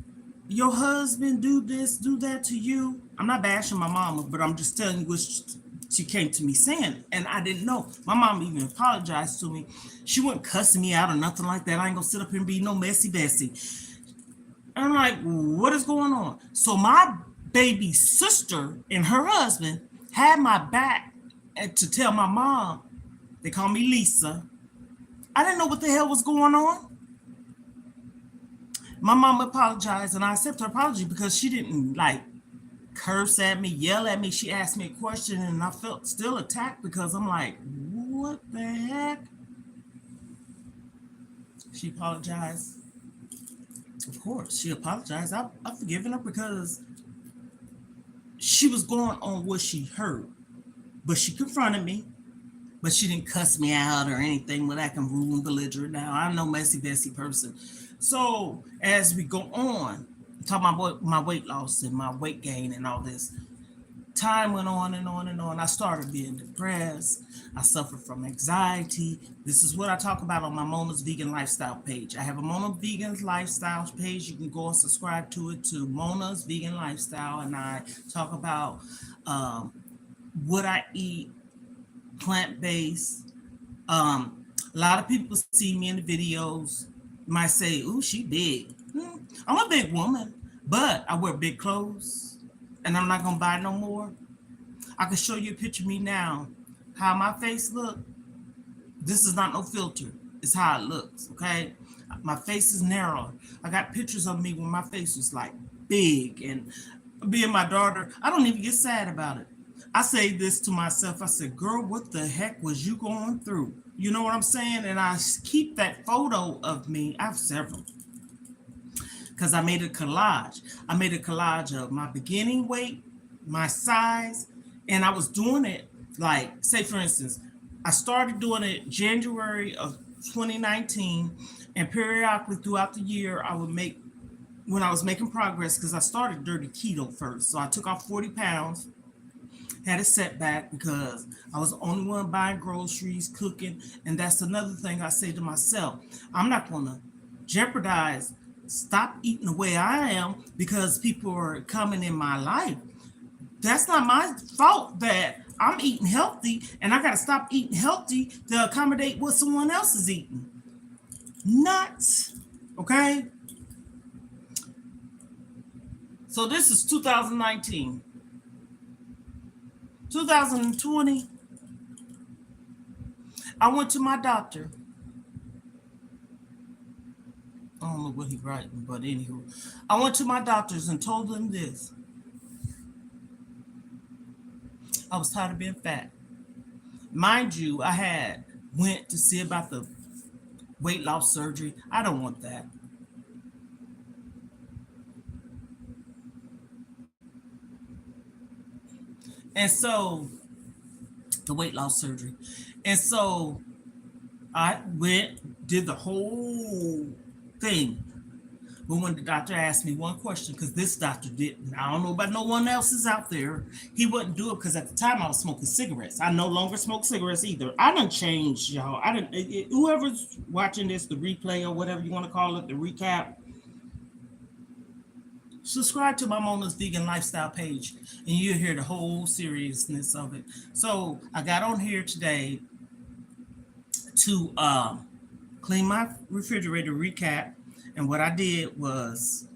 your husband do this, do that to you? I'm not bashing my mama, but I'm just telling you what she came to me saying. And I didn't know. My mom even apologized to me. She wasn't cussing me out or nothing like that. I ain't going to sit up here and be no messy Bessie. And I'm like, what is going on? So my baby sister and her husband had my back to tell my mom. They call me Lisa. I didn't know what the hell was going on. My mom apologized, and I accept her apology because she didn't like curse at me, yell at me. She asked me a question, and I felt still attacked because I'm like, what the heck? She apologized. Of course, she apologized. I've forgiven her because she was going on what she heard, but she confronted me. But she didn't cuss me out or anything with acting rude and belligerent. Now, I'm no messy Bessie person. So as we go on, talking about my weight loss and my weight gain and all this, time went on and on and on. I started being depressed. I suffered from anxiety. This is what I talk about on my Mona's Vegan Lifestyle page. I have a Mona Vegan Lifestyle page. You can go and subscribe to it, to Mona's Vegan Lifestyle. And I talk about what I eat, plant-based, A lot of people see me in the videos, might say, "Ooh, she big." I'm a big woman, but I wear big clothes, and I'm not gonna buy no more. I can show you a picture of me now, how my face look. This is not no filter. It's how it looks. Okay, my face is narrow. I got pictures of me when my face was like big, and being my daughter, I don't even get sad about it. I say this to myself. I said, "Girl, what the heck was you going through?" You know what I'm saying? And I keep that photo of me. I have several because I made a collage. I made a collage of my beginning weight, my size, and I was doing it like, say for instance, I started doing it January of 2019, and periodically throughout the year, I would make when I was making progress because I started dirty keto first. So I took off 40 pounds, had a setback because I was the only one buying groceries, cooking, and that's another thing I say to myself. I'm not going to jeopardize stop eating the way I am because people are coming in my life. That's not my fault that I'm eating healthy and I got to stop eating healthy to accommodate what someone else is eating. Nuts. Okay? So this is 2019. 2020, I went to my doctor. I don't know what he writing, but anywho, I went to my doctors and told them this. I was tired of being fat. Mind you, I had went to see about the weight loss surgery. I don't want that. And so the weight loss surgery. And so I went, did the whole thing. But when the doctor asked me one question, because this doctor didn't, I don't know about no one else is out there, he wouldn't do it because at the time I was smoking cigarettes. I no longer smoke cigarettes either. I didn't change, y'all. I didn't. Whoever's watching this, the replay or whatever you want to call it, the recap, subscribe to my Mona's Vegan Lifestyle page, and you'll hear the whole seriousness of it. So I got on here today to clean my refrigerator, recap, and what I did was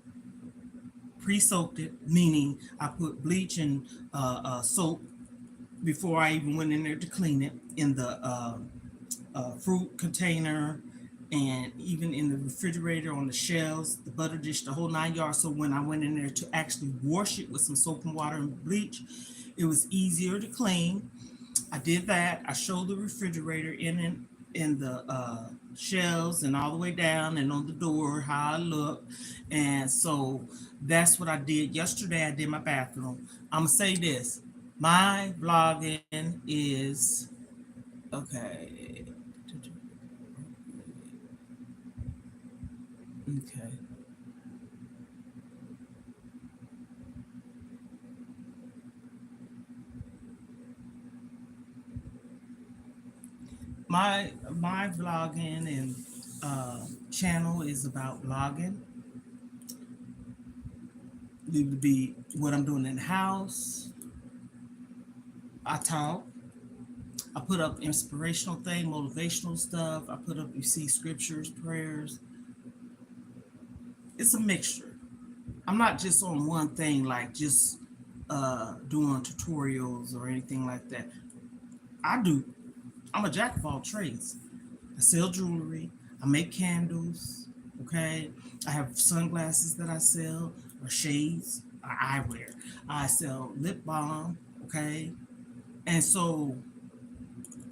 pre-soaked it, meaning I put bleach and soap before I even went in there to clean it in the fruit container and even in the refrigerator on the shelves, the butter dish, the whole 9 yards. So when I went in there to actually wash it with some soap and water and bleach, it was easier to clean. I did that. I showed the refrigerator in the shelves and all the way down and on the door how I look. And so that's what I did yesterday. I did my bathroom. I'm gonna say this. My vlogging is okay. Okay. My vlogging and channel is about vlogging. It would be what I'm doing in the house. I talk. I put up inspirational thing, motivational stuff. I put up, you see, scriptures, prayers. It's a mixture. I'm not just on one thing, like just doing tutorials or anything like that. I do. I'm a jack of all trades. I sell jewelry. I make candles. Okay. I have sunglasses that I sell, or shades, or eyewear. I sell lip balm. Okay. And so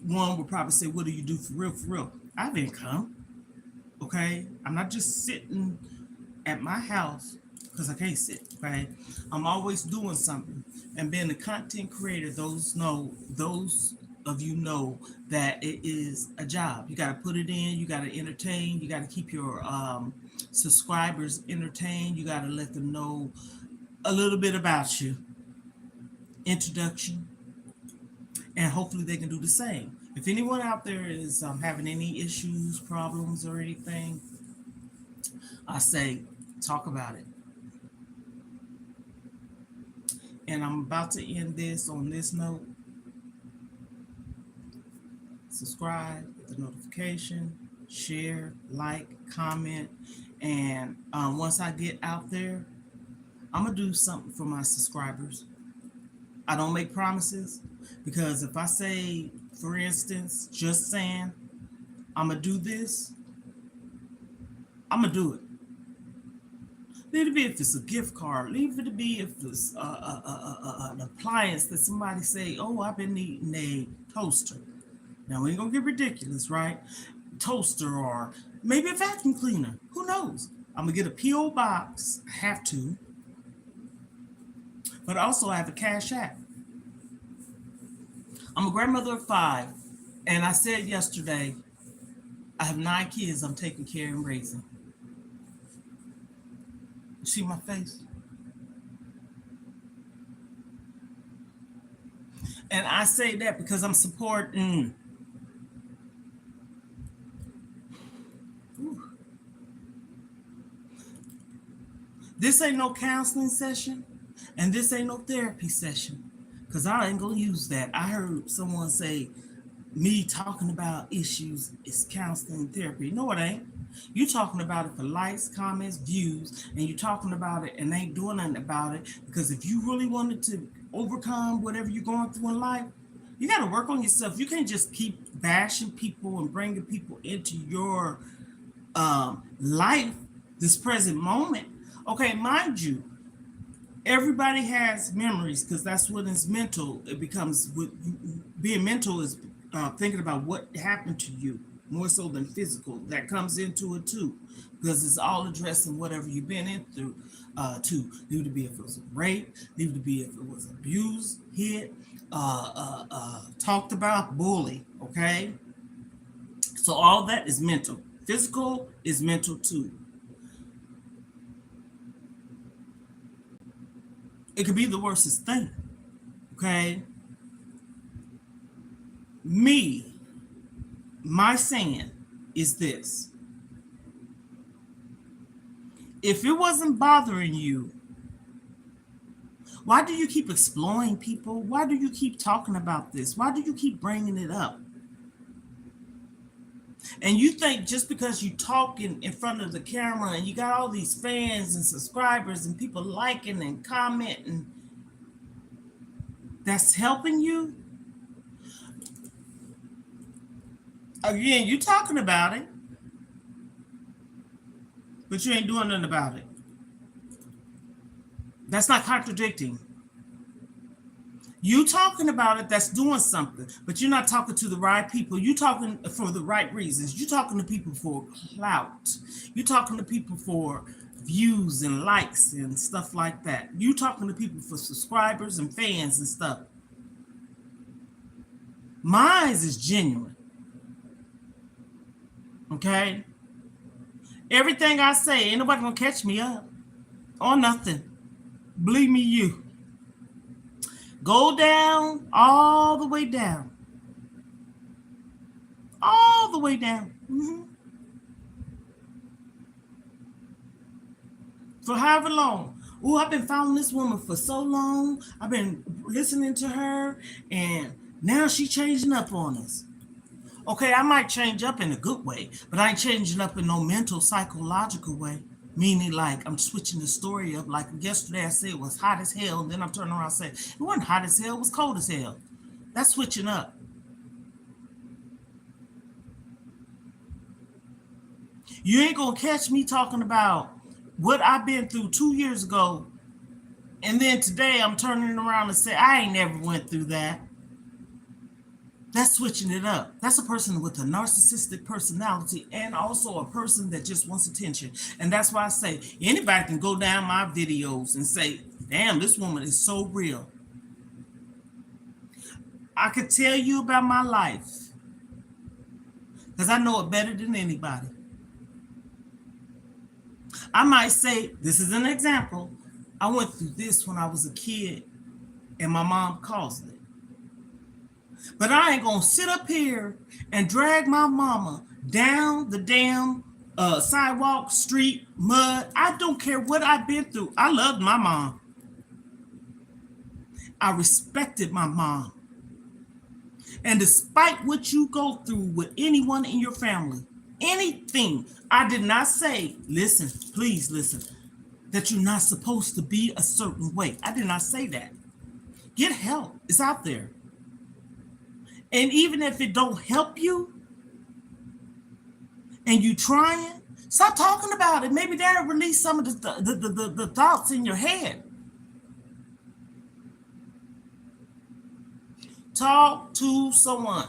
one would probably say, "What do you do for real? For real?" I have income. Okay. I'm not just sitting at my house because I can't sit. Okay. I'm always doing something. And being a content creator, those of you know that it is a job. You got to put it in, you got to entertain, you got to keep your subscribers entertained, you got to let them know a little bit about you, introduction, and hopefully they can do the same. If anyone out there is having any issues, problems, or anything, I say talk about it. And I'm about to end this on this note. subscribe, hit the notification, share, like, comment. And once I get out there, I'm going to do something for my subscribers. I don't make promises because if I say, for instance, just saying, I'm going to do this, I'm going to do it. Leave it be if it's a gift card. Leave it be if it's an appliance that somebody say, oh, I've been needing a toaster. Now, we ain't going to get ridiculous, right? Toaster or maybe a vacuum cleaner. Who knows? I'm going to get a P.O. box. I have to. But also I have a Cash App. I'm a grandmother of 5. And I said yesterday, I have 9 kids I'm taking care and raising. You see my face? And I say that because I'm supporting. This ain't no counseling session, and this ain't no therapy session, because I ain't going to use that. I heard someone say, me talking about issues is counseling and therapy. No, it ain't. You talking about it for likes, comments, views, and you talking about it and ain't doing nothing about it. Because if you really wanted to overcome whatever you're going through in life, you got to work on yourself. You can't just keep bashing people and bringing people into your life, this present moment. Okay, mind you, everybody has memories because that's what is mental. It becomes being mental is thinking about what happened to you more so than physical. That comes into it too, because it's all addressing whatever you've been in through. Leave it be if it was rape, leave it be if it was abused, hit, talked about, bully. Okay, so all that is mental. Physical is mental too. It could be the worstest thing. Okay, my saying is this: if it wasn't bothering you, why do you keep exploring people? Why do you keep talking about this? Why do you keep bringing it up? And you think just because you talking in front of the camera and you got all these fans and subscribers and people liking and commenting, that's helping you? Again, you talking about it, but you ain't doing nothing about it. That's not contradicting. You talking about it, that's doing something, but you're not talking to the right people. You talking for the right reasons. You talking to people for clout. You talking to people for views and likes and stuff like that. You talking to people for subscribers and fans and stuff. Mine is genuine. Okay? Everything I say, ain't nobody gonna catch me up or nothing. Believe me, you. Go down, all the way down. All the way down. Mm-hmm. For however long. Oh, I've been following this woman for so long. I've been listening to her, and now she's changing up on us. Okay, I might change up in a good way, but I ain't changing up in no mental, psychological way. Meaning, like, I'm switching the story up. Like yesterday, I said it was hot as hell. And then I'm turning around and saying, it wasn't hot as hell. It was cold as hell. That's switching up. You ain't going to catch me talking about what I've been through 2 years ago. And then today, I'm turning around and say, I ain't never went through that. That's switching it up. That's a person with a narcissistic personality and also a person that just wants attention. And that's why I say anybody can go down my videos and say, damn, this woman is so real. I could tell you about my life because I know it better than anybody. I might say, this is an example. I went through this when I was a kid and my mom caused it. But I ain't gonna sit up here and drag my mama down the damn sidewalk, street, mud. I don't care what I've been through. I loved my mom. I respected my mom. And despite what you go through with anyone in your family, anything, I did not say, listen, please listen, that you're not supposed to be a certain way. I did not say that. Get help. It's out there. And even if it don't help you and you trying, stop talking about it. Maybe that'll release some of the thoughts in your head. Talk to someone.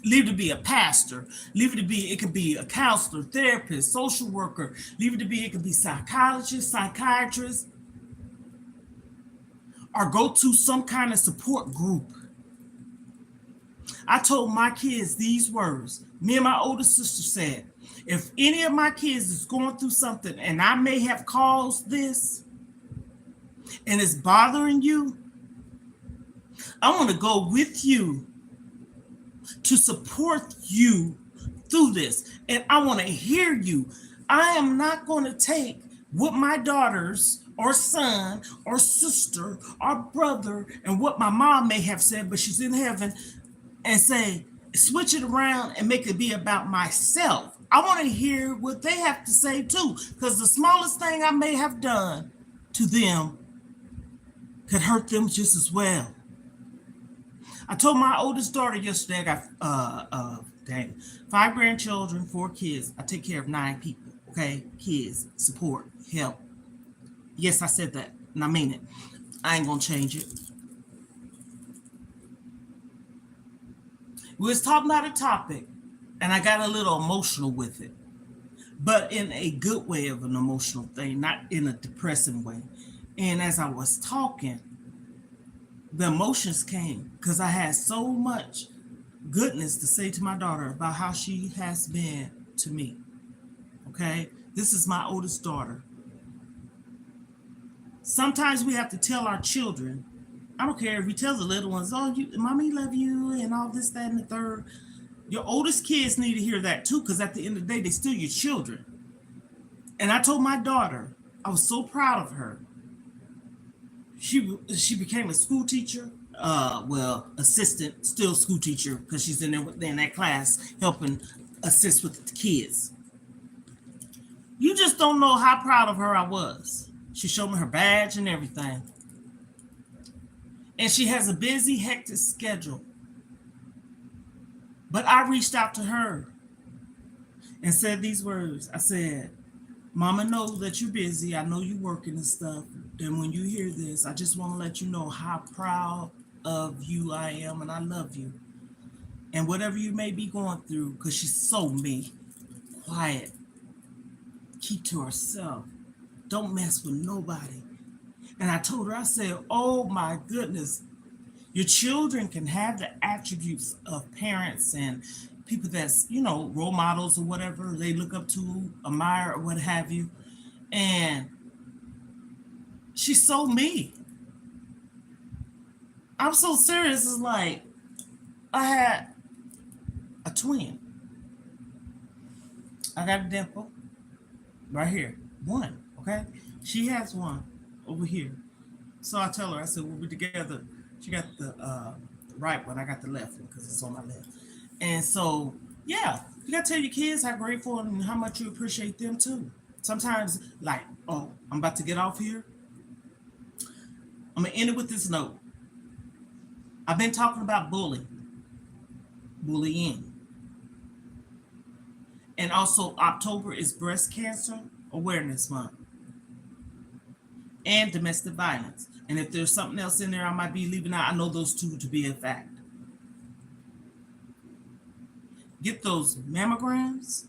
Leave it to be a pastor. Leave it to be, it could be a counselor, therapist, social worker. Leave it to be, it could be psychologist, psychiatrist. Or go to some kind of support group. I told my kids these words. Me and my older sister said, if any of my kids is going through something and I may have caused this and it's bothering you, I want to go with you to support you through this. And I want to hear you. I am not going to take what my daughters or son or sister or brother and what my mom may have said, but she's in heaven, and say, switch it around and make it be about myself. I want to hear what they have to say too, because the smallest thing I may have done to them could hurt them just as well. I told my oldest daughter yesterday, I got 5 grandchildren, 4 kids. I take care of 9 people, okay? Kids, support, help. Yes, I said that, and I mean it. I ain't gonna change it. We was talking about a topic, and I got a little emotional with it, but in a good way of an emotional thing, not in a depressing way. And as I was talking, the emotions came because I had so much goodness to say to my daughter about how she has been to me. Okay? This is my oldest daughter. Sometimes we have to tell our children, I don't care if you tell the little ones, oh, mommy love you and all this, that, and the third. Your oldest kids need to hear that too, because at the end of the day, they're still your children. And I told my daughter, I was so proud of her. She became a school teacher, assistant, still school teacher, because she's in that class helping assist with the kids. You just don't know how proud of her I was. She showed me her badge and everything. And she has a busy, hectic schedule. But I reached out to her and said these words. I said, Mama knows that you're busy. I know you're working and stuff. And when you hear this, I just want to let you know how proud of you I am, and I love you. And whatever you may be going through, because she's so me, quiet, keep to herself. Don't mess with nobody. And I told her, I said, oh my goodness, your children can have the attributes of parents and people that's, role models or whatever they look up to, admire, or what have you. And she's so me. I'm so serious. It's like I had a twin. I got a dimple right here. One, okay? She has one over here. So I tell her, I said, we'll be together. She got the right one. I got the left one because it's on my left. And so, yeah, you got to tell your kids how grateful and how much you appreciate them too. Sometimes, like, oh, I'm about to get off here. I'm going to end it with this note. I've been talking about bullying. And also, October is Breast Cancer Awareness Month and domestic violence. And if there's something else in there I might be leaving out, I know those two to be a fact. Get those mammograms.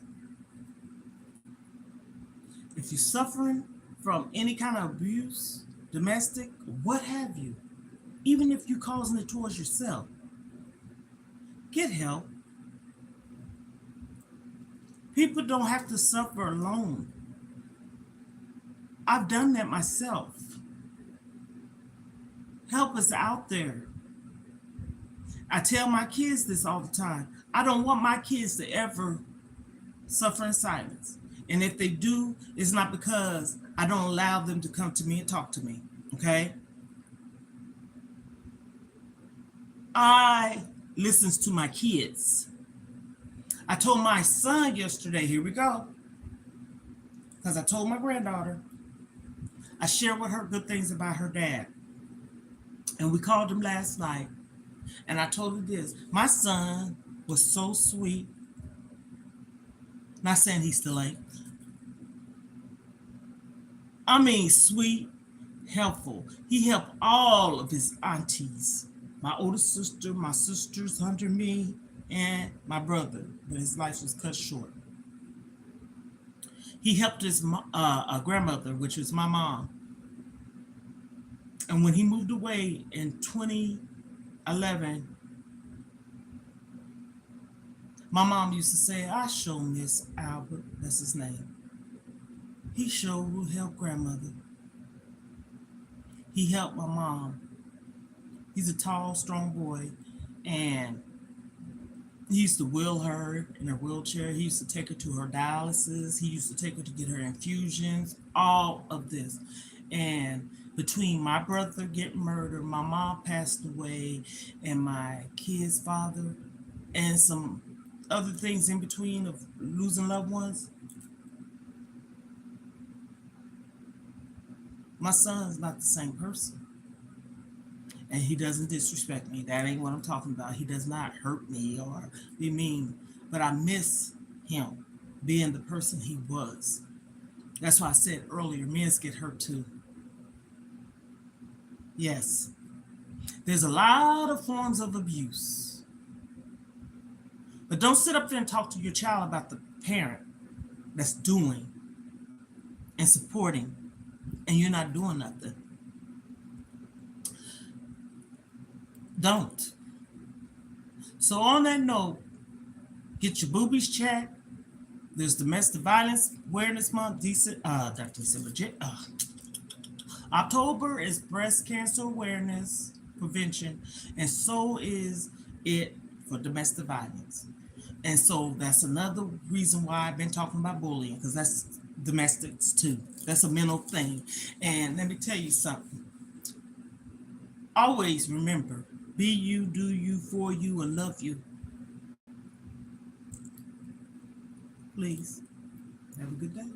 If you're suffering from any kind of abuse, domestic, what have you, even if you're causing it towards yourself, get help. People don't have to suffer alone. I've done that myself. Help is out there. I tell my kids this all the time. I don't want my kids to ever suffer in silence. And if they do, it's not because I don't allow them to come to me and talk to me, okay? I listens to my kids. I told my son yesterday, here we go, because I told my granddaughter, I shared with her good things about her dad. And we called him last night. And I told her this. My son was so sweet. Not saying he still ain't. I mean, sweet, helpful. He helped all of his aunties. My older sister, my sisters under me, and my brother. But his life was cut short. He helped his grandmother, which was my mom. And when he moved away in 2011, my mom used to say, I sure miss Albert. That's his name. He sure will help grandmother. He helped my mom. He's a tall, strong boy. And he used to wheel her in her wheelchair. He used to take her to her dialysis. He used to take her to get her infusions, all of this. And between my brother getting murdered, my mom passed away, and my kid's father, and some other things in between of losing loved ones, my son's not the same person. And he doesn't disrespect me. That ain't what I'm talking about. He does not hurt me or be mean. But I miss him being the person he was. That's why I said earlier, men get hurt too. Yes. There's a lot of forms of abuse. But don't sit up there and talk to your child about the parent that's doing and supporting, and you're not doing nothing. Don't. So on that note, get your boobies checked. There's Domestic Violence Awareness Month. October is Breast Cancer Awareness Prevention, and so is it for domestic violence. And so that's another reason why I've been talking about bullying, because that's domestics too. That's a mental thing. And let me tell you something. Always remember, be you, do you, for you, and love you. Please, have a good day.